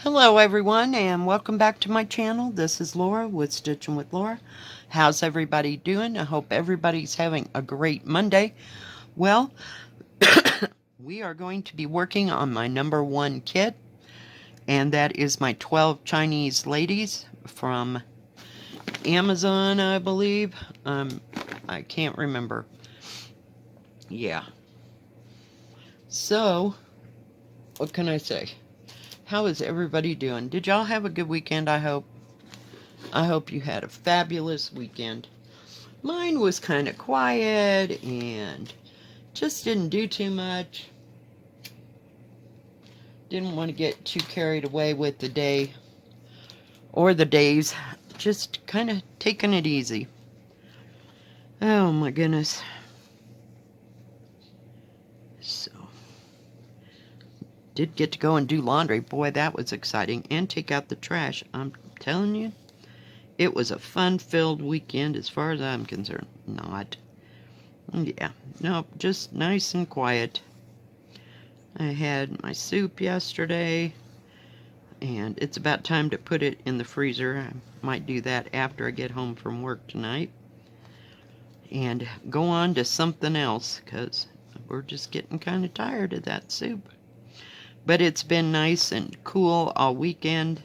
Hello everyone and welcome back to my channel. This is Laura with Stitchin with Laura. How's everybody doing? I hope everybody's having a great Monday. Well, we are going to be working on my number one kit, and that is my 12 Chinese ladies from Amazon, I believe. I can't remember. Yeah. So, what can I say? How is everybody doing? Did y'all have a good weekend, I hope? I hope you had a fabulous weekend. Mine was kind of quiet and just didn't do too much. Didn't want to get too carried away with the day or the days. Just kind of taking it easy. Oh my goodness. So, did get to go and do laundry. Boy, that was exciting. And take out the trash. I'm telling you, it was a fun-filled weekend as far as I'm concerned. Not. Yeah. Nope, just nice and quiet. I had my soup yesterday, and it's about time to put it in the freezer. I might do that after I get home from work tonight, and go on to something else, because we're just getting kind of tired of that soup. But it's been nice and cool all weekend.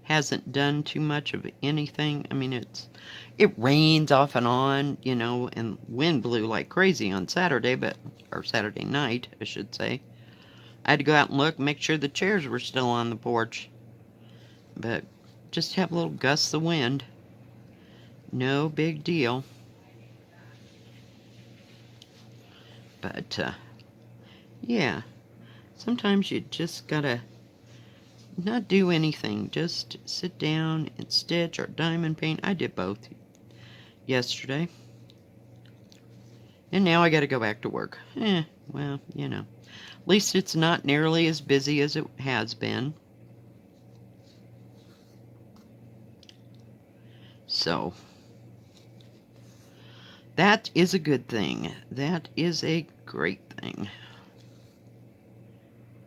Hasn't done too much of anything. I mean, it rains off and on, you know, and wind blew like crazy on Saturday, or Saturday night, I should say. I had to go out and look, make sure the chairs were still on the porch. But just have little gusts of wind. No big deal. But, yeah. Sometimes you just gotta not do anything. Just sit down and stitch or diamond paint. I did both yesterday. And now I gotta go back to work. Well, you know. At least it's not nearly as busy as it has been. So, that is a good thing. That is a great thing.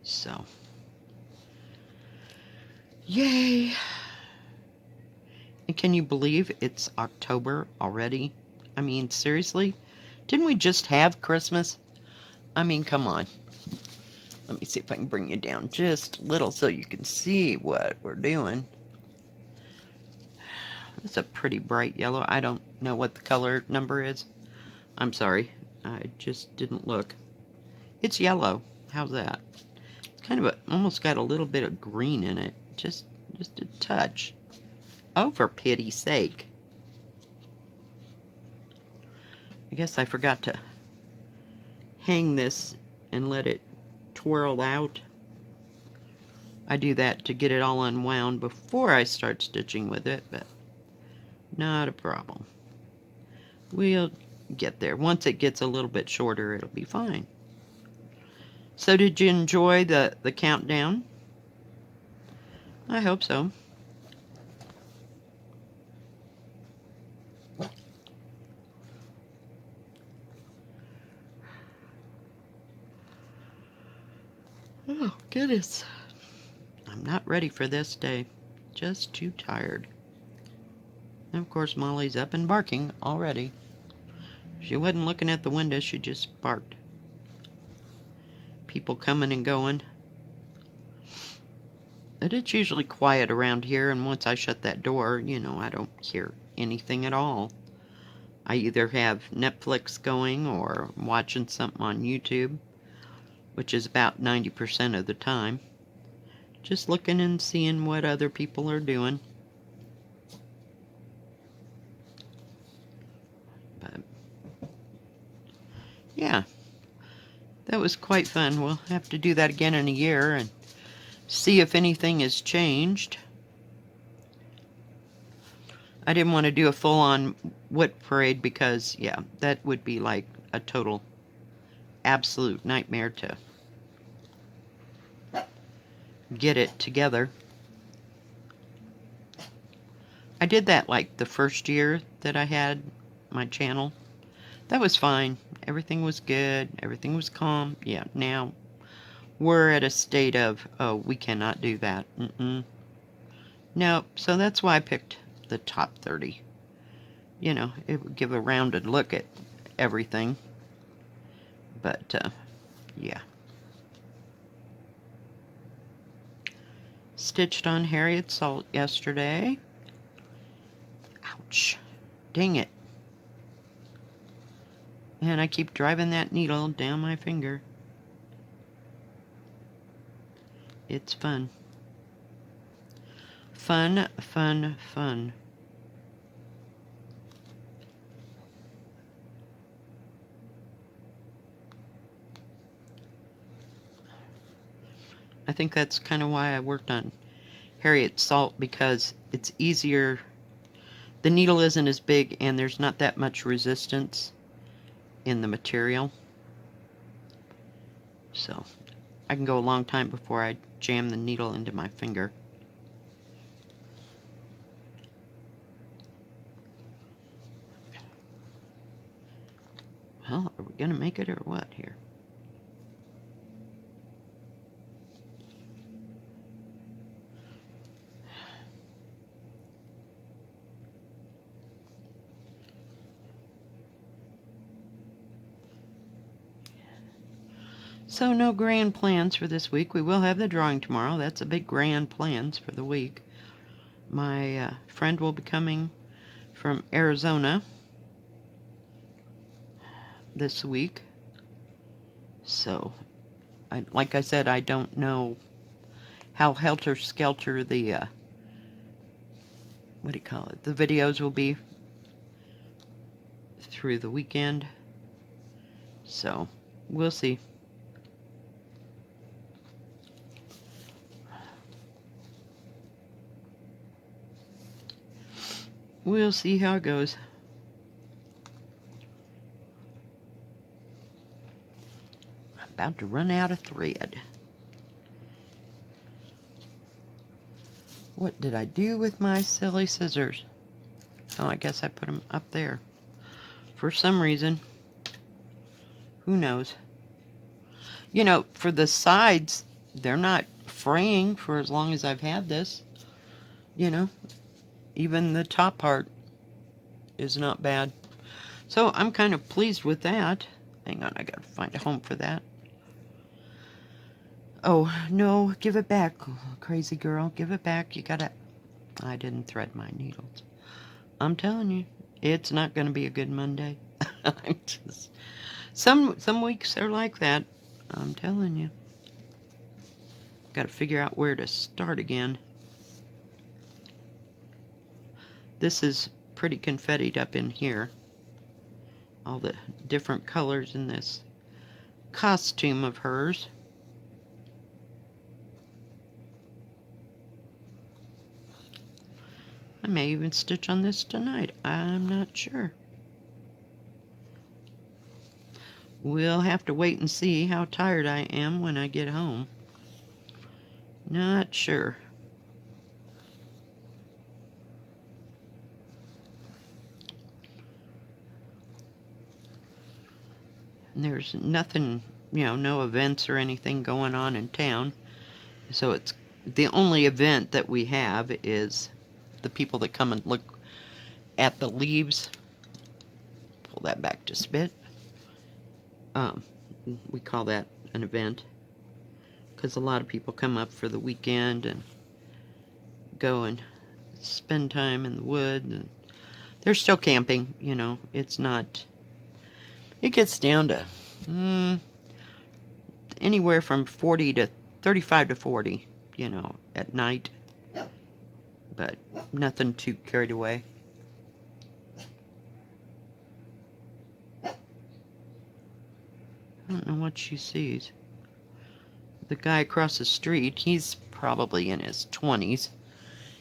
So, yay! And can you believe it's October already? I mean, seriously? Didn't we just have Christmas? I mean, come on. Let me see if I can bring you down just a little so you can see what we're doing. It's a pretty bright yellow. I don't know what the color number is. I'm sorry. I just didn't look. It's yellow. How's that? It's kind of almost got a little bit of green in it. Just a touch. Oh, for pity's sake. I guess I forgot to hang this and let it twirl out. I do that to get it all unwound before I start stitching with it, but not a problem. We'll get there. Once it gets a little bit shorter, it'll be fine. So did you enjoy the countdown? I hope so. Oh, goodness. I'm not ready for this day. Just too tired. And of course, Molly's up and barking already. She wasn't looking at the window, she just barked. People coming and going. But it's usually quiet around here, and once I shut that door, you know, I don't hear anything at all. I either have Netflix going or watching something on YouTube, which is about 90% of the time. Just looking and seeing what other people are doing. But, yeah, that was quite fun. We'll have to do that again in a year and see if anything has changed. I didn't want to do a full-on whip parade because, yeah, that would be like a total absolute nightmare to get it together. I did that like the first year that I had my channel. That was fine. Everything was good. Everything was calm. Yeah, now we're at a state of, oh, we cannot do that. No, so that's why I picked the top 30. You know, it would give a rounded look at everything. But, yeah. Stitched on Harriet Salt yesterday. Ouch. Dang it. And I keep driving that needle down my finger. It's fun. Fun, fun, fun. I think that's kind of why I worked on Harriet Salt, because it's easier. The needle isn't as big and there's not that much resistance in the material. So I can go a long time before I jam the needle into my finger. Well, are we going to make it or what here? So no grand plans for this week. We will have the drawing tomorrow. That's a big grand plans for the week. My friend will be coming from Arizona this week. So, like I said, I don't know how helter-skelter the, what do you call it, the videos will be through the weekend. So, we'll see. We'll see how it goes. I'm about to run out of thread. What did I do with my silly scissors? Oh, I guess I put them up there. For some reason. Who knows? You know, for the sides, they're not fraying for as long as I've had this. You know, even the top part is not bad. So I'm kind of pleased with that. Hang on, I gotta find a home for that. Oh, no, give it back, crazy girl. Give it back. You gotta... I didn't thread my needles. I'm telling you, it's not gonna be a good Monday. I'm just... Some weeks are like that. I'm telling you. Gotta figure out where to start again. This is pretty confettied up in here. All the different colors in this costume of hers. I may even stitch on this tonight. I'm not sure. We'll have to wait and see how tired I am when I get home. Not sure. There's nothing, you know, no events or anything going on in town. So it's the only event that we have is the people that come and look at the leaves. Pull that back just a bit. We call that an event because a lot of people come up for the weekend and go and spend time in the wood. And they're still camping, you know. It's not... It gets down to anywhere from 40 to 35 to 40, you know, at night. But nothing too carried away. I don't know what she sees. The guy across the street, he's probably in his 20s.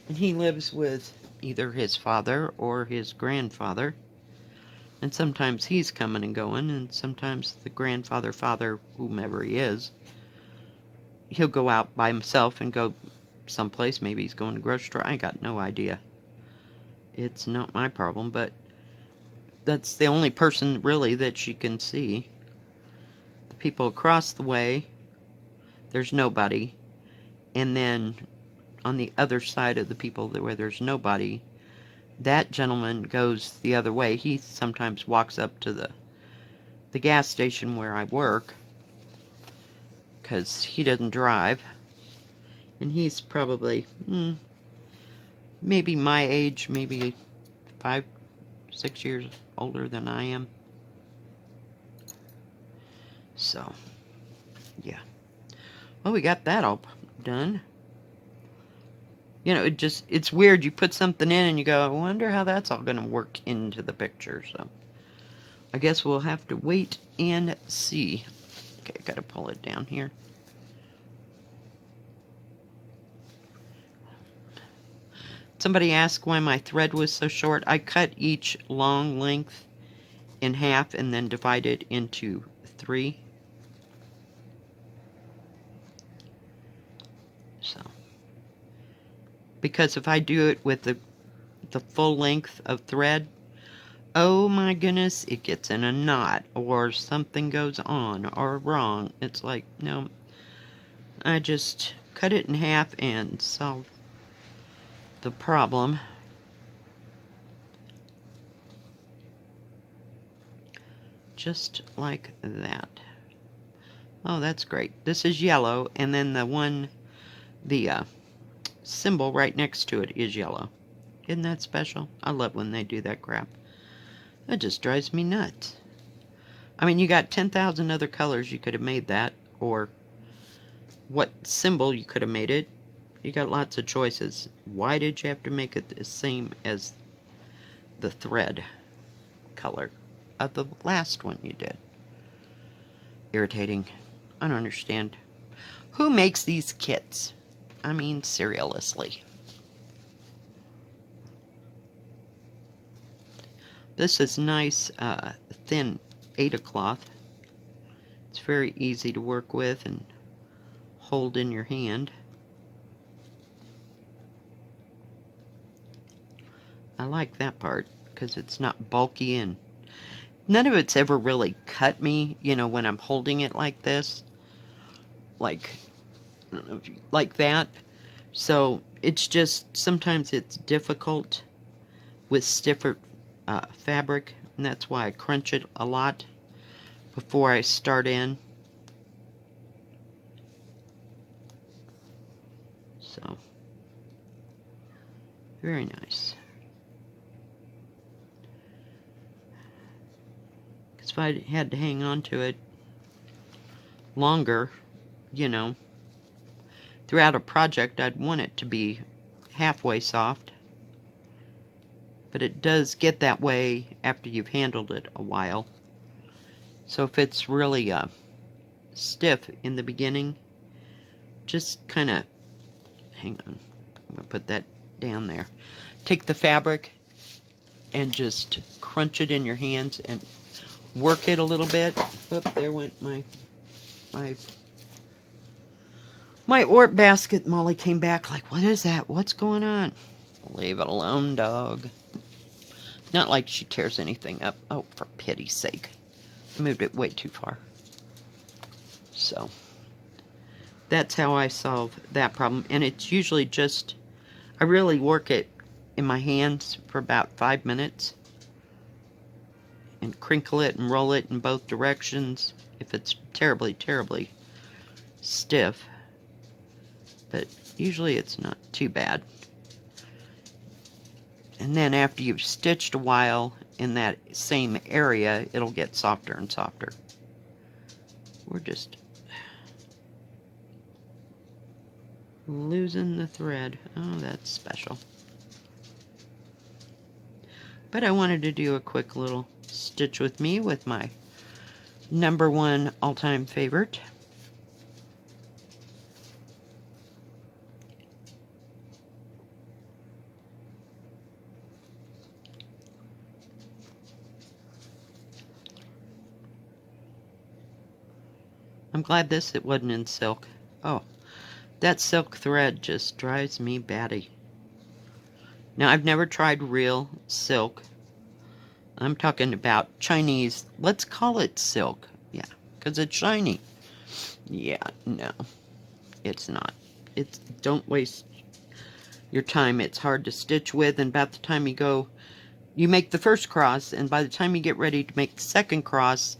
And he lives with either his father or his grandfather. And sometimes he's coming and going, and sometimes the grandfather, father, whomever he is, he'll go out by himself and go someplace. Maybe he's going to the grocery store. I got no idea. It's not my problem, but that's the only person really that she can see. The people across the way, there's nobody. And then on the other side of the people where there's nobody, that gentleman goes the other way. He sometimes walks up to the gas station where I work, because he doesn't drive. And he's probably, maybe my age, maybe 5, 6 years older than I am. So, yeah. Well, we got that all done. You know, it's weird. You put something in and you go, I wonder how that's all going to work into the picture. So, I guess we'll have to wait and see. Okay, got to pull it down here. Somebody asked why my thread was so short. I cut each long length in half and then divided into 3. So, because if I do it with the full length of thread, oh my goodness, it gets in a knot or something goes on or wrong. It's like, no, I just cut it in half and solve the problem. Just like that. Oh, that's great. This is yellow, and then the symbol right next to it is yellow. Isn't that special? I love when they do that crap. That just drives me nuts. I mean, you got 10,000 other colors you could have made that, or what symbol you could have made it. You got lots of choices. Why did you have to make it the same as the thread color of the last one you did? Irritating. I don't understand. Who makes these kits? I mean, seriously. This is nice, thin Aida cloth. It's very easy to work with and hold in your hand. I like that part because it's not bulky, and none of it's ever really cut me, you know, when I'm holding it like this. Like, I don't know if you like that. So it's just, sometimes it's difficult with stiffer fabric, and that's why I crunch it a lot before I start in. So, very nice. Because if I had to hang on to it longer, you know, throughout a project, I'd want it to be halfway soft. But it does get that way after you've handled it a while. So if it's really stiff in the beginning, just kind of, hang on, I'm going to put that down there. Take the fabric and just crunch it in your hands and work it a little bit. Oop, there went my orb basket. Molly came back like, what is that? What's going on? Leave it alone, dog. Not like she tears anything up. Oh, for pity's sake. I moved it way too far. So, that's how I solve that problem. And it's usually just, I really work it in my hands for about 5 minutes. And crinkle it and roll it in both directions if it's terribly, terribly stiff. But usually it's not too bad. And then after you've stitched a while in that same area, it'll get softer and softer. We're just losing the thread. Oh, that's special. But I wanted to do a quick little stitch with me with my #1 all-time favorite. I'm glad it wasn't in silk. Oh, that silk thread just drives me batty. Now, I've never tried real silk. I'm talking about Chinese. Let's call it silk. Yeah, because it's shiny. Yeah, no. It's not. Don't waste your time. It's hard to stitch with, and about the time you make the first cross, and by the time you get ready to make the second cross,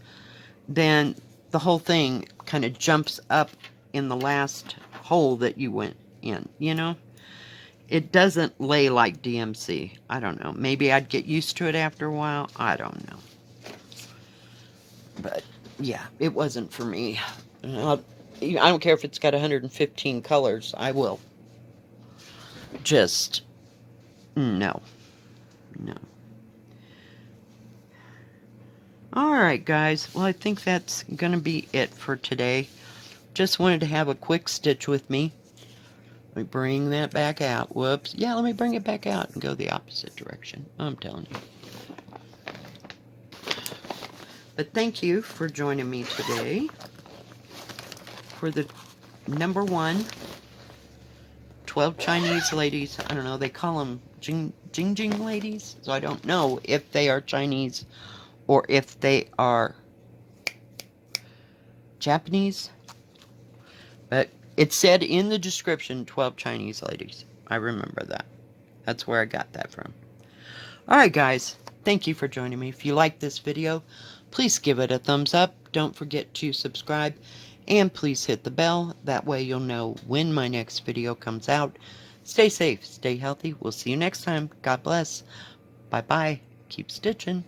then the whole thing kind of jumps up in the last hole that you went in, you know? It doesn't lay like DMC. I don't know. Maybe I'd get used to it after a while. I don't know. But, yeah, it wasn't for me. I don't care if it's got 115 colors. I will. Just, no. No. Alright, guys. Well, I think that's going to be it for today. Just wanted to have a quick stitch with me. Let me bring that back out. Whoops. Yeah, let me bring it back out and go the opposite direction. I'm telling you. But thank you for joining me today for the number 1 12 Chinese ladies. I don't know, they call them Jing ladies, so I don't know if they are Chinese or if they are Japanese. But it said in the description 12 Chinese ladies. I remember that. That's where I got that from. Alright guys, thank you for joining me. If you like this video, please give it a thumbs up. Don't forget to subscribe. And please hit the bell. That way you'll know when my next video comes out. Stay safe. Stay healthy. We'll see you next time. God bless. Bye-bye. Keep stitching.